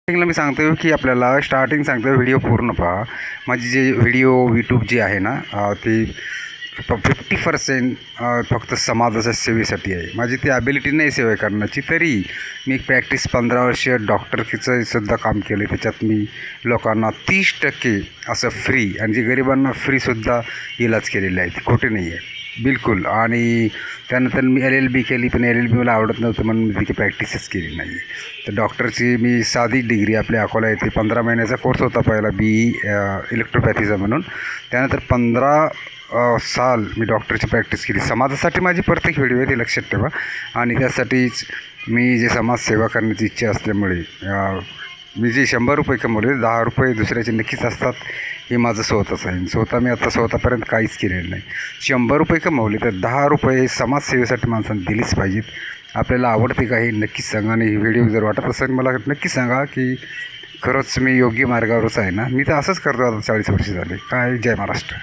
स्टार्टिंगला मी सांगतो की आपल्याला सांगतो व्हिडिओ पूर्ण पहा. माझी जे व्हिडिओ यूट्यूब जे आहे ना ते 50% फक्त समाजाच्या सेवेसाठी आहे. माझी ती ॲबिलिटी नाही सेवा करण्याची, तरी मी एक प्रॅक्टिस 15 वर्ष डॉक्टरकीचं सुद्धा काम केलं. त्याच्यात मी लोकांना 30% असं फ्री, आणि जे गरिबांना फ्रीसुद्धा इलाज केलेला आहे. ते खोटे नाही आहे बिलकुल. आणि त्यानंतर मी LLB केली, पण LLB मला आवडत नव्हतं म्हणून मी तिथे प्रॅक्टिसच केली नाही. तर डॉक्टरची मी साधी डिग्री आपल्या अकोला येथे 15 महिन्याचा कोर्स होता पहिला, BE इलेक्ट्रोपॅथीचा म्हणून. त्यानंतर 15 साल मी डॉक्टरची प्रॅक्टिस केली. समाजासाठी माझी प्रत्येक व्हिडिओ आहे, ते लक्षात ठेवा. आणि त्यासाठीच मी जे समाजसेवा करण्याची इच्छा असल्यामुळे मी जे 100 रुपये कमवले, 10 रुपये दुसऱ्याचे नक्कीच असतात. हे माझं स्वतःचं आहे. स्वतः मी आता स्वतःपर्यंत काहीच केलेलं नाही. 100 रुपये कमवले तर 10 रुपये समाजसेवेसाठी माणसांनी दिलीच पाहिजेत. आपल्याला आवडते का हे नक्कीच सांगा. आणि ही व्हिडिओ जर वाटत असेल मला नक्की सांगा की खरंच मी योग्य मार्गावरच आहे ना. मी तर असंच करतो आता 40 वर्ष झाले. काय जय महाराष्ट्र.